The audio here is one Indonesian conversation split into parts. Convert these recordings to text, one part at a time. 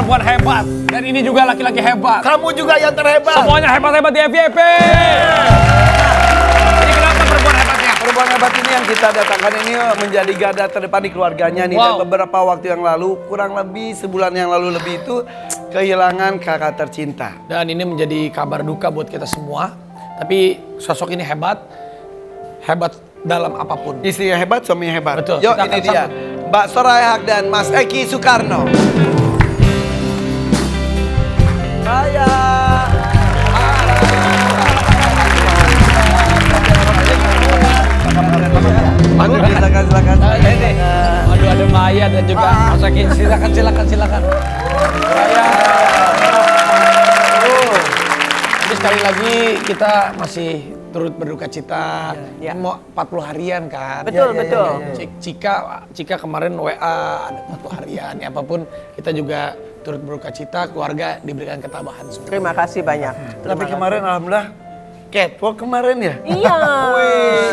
perempuan hebat. Dan ini juga laki-laki hebat. Kamu juga yang terhebat. Semuanya hebat-hebat di FYP. Ini kenapa perempuan hebatnya? Perempuan hebat ini yang kita datangkan ini menjadi garda terdepan di keluarganya nih. Dan beberapa waktu yang lalu, kurang lebih sebulan yang lalu lebih itu kehilangan kakak tercinta. Dan ini menjadi kabar duka buat kita semua. Tapi sosok ini hebat. Hebat dalam apapun. Istrinya hebat, suaminya hebat. Betul. Yuk ini dia. Mbak Soraya Haq dan Mas Eki Soekarno. Saya. Silakan. Aduh, ada Maya dan juga Mas Eki. Silakan. Jadi sekali lagi kita masih turut berduka cita. Mau 40 harian kan. Betul. Cika kemarin WA ada 40 harian. Ya, apapun kita juga turut berduka cita, keluarga diberikan ketabahan semua. Terima kasih banyak. Tapi kemarin alhamdulillah catwalk kemarin ya? Iya.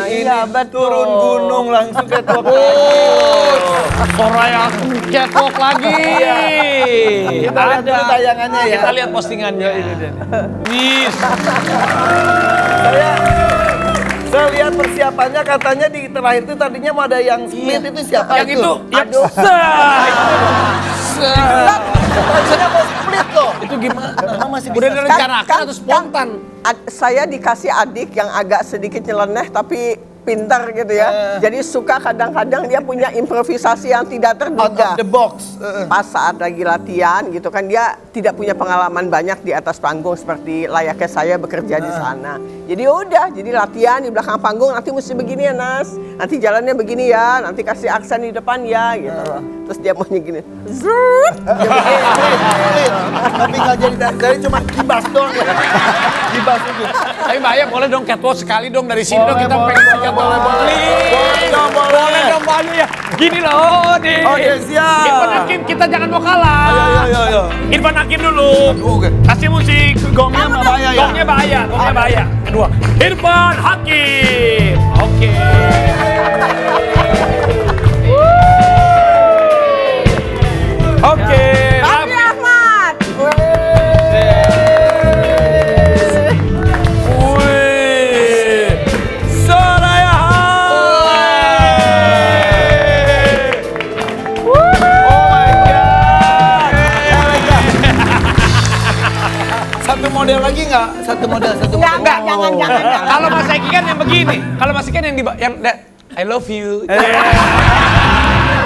Iya, betul. Turun gunung langsung catwalk. Soraya catwalk lagi. Kita lihat dulu tayangannya ya. Kita lihat postingannya. Wis. Saya lihat persiapannya katanya di terakhir itu tadinya mau ada yang split itu siapa Yang itu, Aduh. Saya mau split loh. Itu gimana? Masih Udah bisa direncanakan atau spontan? Saya dikasih adik yang agak sedikit nyeleneh tapi pintar gitu ya. Jadi suka kadang-kadang dia punya improvisasi yang tidak out terduga. of the box. Pas saat lagi latihan gitu kan dia tidak punya pengalaman banyak di atas panggung seperti layaknya saya bekerja di sana. Jadi udah, jadi latihan di belakang panggung nanti mesti begini ya Nas. Nanti jalannya begini ya, nanti kasih aksen di depan ya gitu. Terus dia maunya gini. Zrrrt. Dia begini. Tapi nggak jadi cuma kibas doang ya. Kibas itu. Tapi Mbak Aya boleh dong catwalk sekali dong dari sini dong kita Boleh. pengen boleh. Boleh dong Mbak Aya ya. Gini loh nih. Oke, siap. Irfan Hakim kita jangan mau kalah. Ayo. Irfan Hakim dulu. Oke. Kasih musik. Gongnya sama Mbak Aya ya. Gongnya Mbak Aya. Kedua. Irfan Hakim. Oke. Oke. Raffi Ahmad. Wih. Soraya Haq. Oh my God. Satu model lagi nggak? Satu model. Enggak, jangan. Kalau Mas Eki kan yang begini. Kalau Mas Eki kan yang I love you.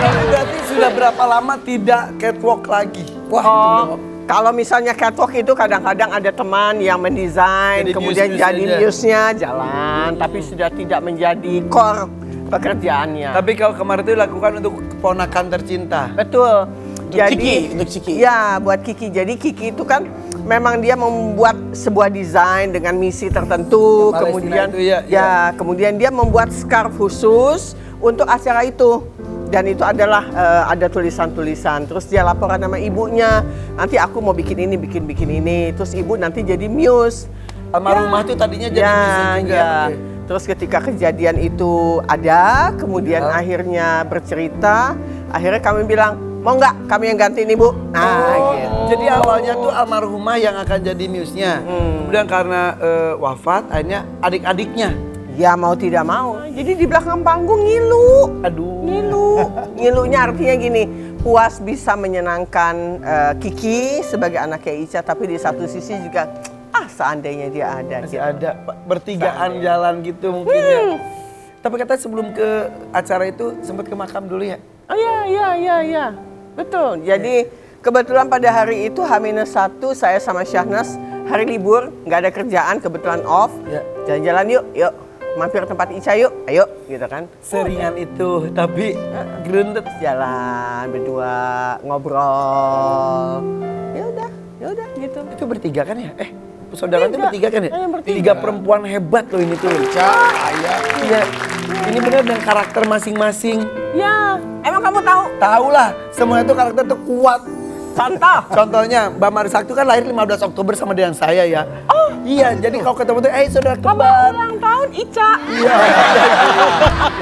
Tapi berarti sudah berapa lama tidak catwalk lagi? Kalau misalnya catwalk itu kadang-kadang ada teman yang mendesain, Jadi kemudian muse-muse jadi aja. muse-nya jalan, tapi sudah tidak menjadi core pekerjaannya. Tapi kalau kemarin itu dilakukan untuk keponakan tercinta. Betul. Untuk Kiki. Ya, buat Kiki. Jadi Kiki itu kan memang dia membuat sebuah desain dengan misi tertentu, Palestina kemudian itu ya. kemudian dia membuat scarf khusus untuk acara itu. Dan itu adalah ada tulisan-tulisan. Terus dia laporan sama ibunya, nanti aku mau bikin ini. Terus ibu nanti jadi muse. Almarhumah tuh tadinya jadi muse juga. Ya. Oke. Terus ketika kejadian itu ada, kemudian akhirnya bercerita, akhirnya kami bilang, mau nggak kami yang gantiin ibu? Nah, gitu. Jadi awalnya tuh almarhumah yang akan jadi muse-nya. Kemudian karena wafat, akhirnya adik-adiknya. Ya mau tidak mau. Jadi di belakang panggung ngilu. Aduh. Ngilunya artinya gini, puas bisa menyenangkan Kiki sebagai anaknya Ica, tapi di satu sisi juga seandainya dia ada. Masih gitu. ada bertigaan jalan gitu mungkin ya. Tapi katanya sebelum ke acara itu sempat ke makam dulu ya? Oh iya. Betul. Jadi kebetulan pada hari itu H-1 saya sama Syahnas hari libur, nggak ada kerjaan, kebetulan off. Ya. Jalan-jalan yuk. Mampir tempat Ica yuk, ayo gitu kan. Seringan itu, tapi gerundet. Jalan berdua, ngobrol. Ya udah gitu. Itu bertiga kan ya? Saudara itu bertiga kan ya? Bertiga. Tiga perempuan hebat loh ini tuh. Iya. Ini benar dengan karakter masing-masing. Ya, emang kamu tahu? Tahu lah, semua itu karakter tuh kuat. Contoh. Contohnya, Mbak Marisakti kan lahir 15 Oktober sama dengan saya ya. Iya, jadi kalau ketemu tuh, saudara Mama kembar. ulang tahun Ica. Iya.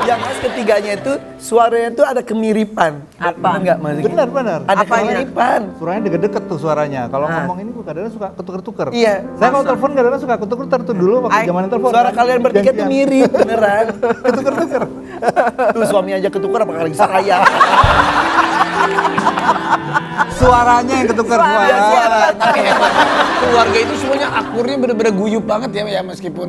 Yang mas ketiganya itu suaranya tuh ada kemiripan. Apa? Benar nggak mas? Benar. Ada Apanya? kemiripan. Suaranya deket-deket tuh suaranya. Kalau ngomong ini kadang-kadang suka ketuker-tuker. Iya. Saya kalau telepon kadang-kadang suka ketuker-tuker tuh dulu waktu zaman telepon. Suara kalian bertiga tuh Gantian. mirip beneran. Ketuker-tuker. Tuh suami aja ketuker apalagi saya. Suaranya yang ketuker semua. Tapi hebat. Keluarga itu semuanya akurnya bener-bener guyup banget ya meskipun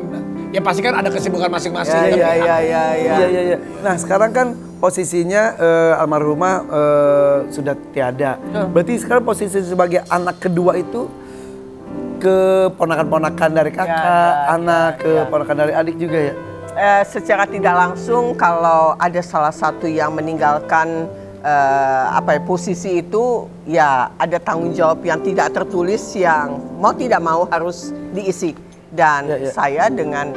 ya pasti kan ada kesibukan masing-masing. tapi Iya. Nah sekarang kan posisinya almarhumah sudah tiada. Berarti sekarang posisi sebagai anak kedua itu ke ponakan-ponakan dari kakak, anak, ke ponakan dari adik juga ya? Secara tidak langsung kalau ada salah satu yang meninggalkan posisi itu, ya ada tanggung jawab yang tidak tertulis yang mau tidak mau harus diisi, dan saya dengan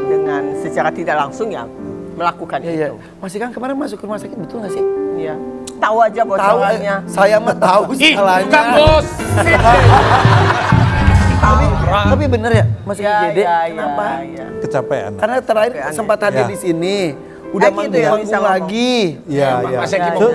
secara tidak langsung ya melakukan itu. Mas Ikang kemarin masuk ke rumah sakit betul nggak sih? Iya. Tahu aja bocorannya. Saya mah tahu Ih, salahnya. bukan bos. Tapi bener ya Mas IGD? Kenapa? Ya. Kecapean. Karena terakhir sempat hadir di sini. Udah Gitu ya, bisa manggung ngomong. lagi. Iya. Mas Eki mau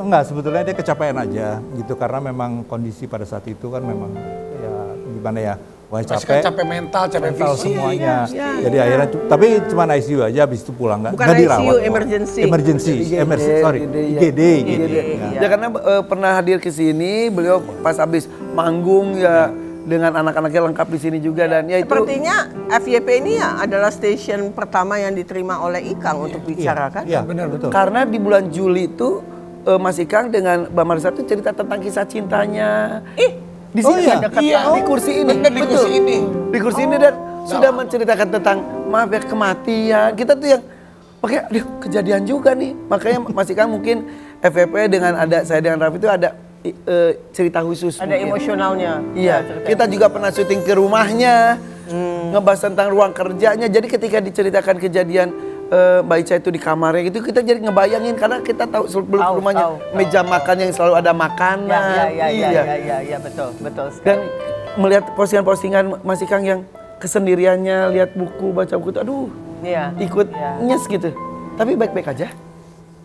Enggak, sebetulnya dia kecapean aja gitu karena memang kondisi pada saat itu kan memang ya gimana ya. Wah Pasti kan capek mental, capek mental fisik. semuanya. Jadi akhirnya tapi cuma ICU aja habis itu pulang Bukan nggak dirawat. ICU, emergency. IGD. IGD. Ya karena pernah hadir ke sini, beliau pas habis manggung ya dengan anak-anaknya lengkap di sini juga dan ya itu. Sepertinya FYP ini ya adalah stasiun pertama yang diterima oleh Ikang untuk bicara kan? Iya, Benar, betul. Karena di bulan Juli itu Mas Ikang dengan Mbak Marisa itu cerita tentang kisah cintanya. Di sini iya? dekat Iya. di kursi ini. Bener, di kursi ini. Di kursi ini dan sudah menceritakan tentang maaf ya kematian. Kita tuh yang pakai aduh kejadian juga nih. Makanya Mas Ikang mungkin FVP dengan ada saya dengan Raffi itu ada cerita khusus. Ada mungkin. emosionalnya. Iya, cerita. kita juga pernah syuting ke rumahnya, ngebahas tentang ruang kerjanya. Jadi ketika diceritakan kejadian Mbak Ica itu di kamarnya gitu, kita jadi ngebayangin karena kita tahu sebelum Tahu, rumahnya tahu. meja makan yang selalu ada makanan. Iya, betul sekali. Dan melihat postingan-postingan Mas Ikang yang kesendiriannya, lihat buku, baca buku, aduh, Iya. ikut Iya. nyes gitu. Tapi baik-baik aja.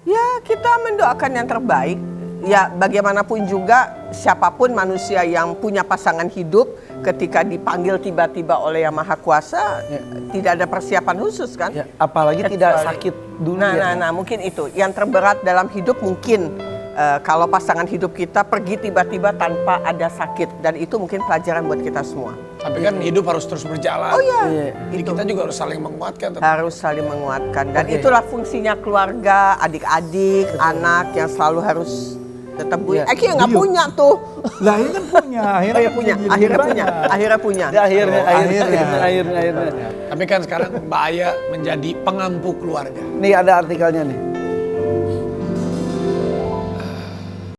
Ya, kita mendoakan yang terbaik. Ya, bagaimanapun juga siapapun manusia yang punya pasangan hidup ketika dipanggil tiba-tiba oleh Yang Maha Kuasa, tidak ada persiapan khusus kan? Ya, apalagi tidak sakit dulu ya. Nah, mungkin itu. Yang terberat dalam hidup mungkin kalau pasangan hidup kita pergi tiba-tiba tanpa ada sakit, dan itu mungkin pelajaran buat kita semua. Tapi kan hidup harus terus berjalan. Oh iya, Jadi kita juga harus saling menguatkan. harus saling menguatkan, dan itulah fungsinya keluarga, adik-adik, anak yang selalu harus tetap punya. Eki nggak punya tuh. Lah ini kan punya, akhirnya Punya, jadi akhirnya banyak. punya, akhirnya punya. Ya, akhirnya. Tapi kan sekarang Mbak Aya menjadi pengampu keluarga. Nih ada artikelnya nih.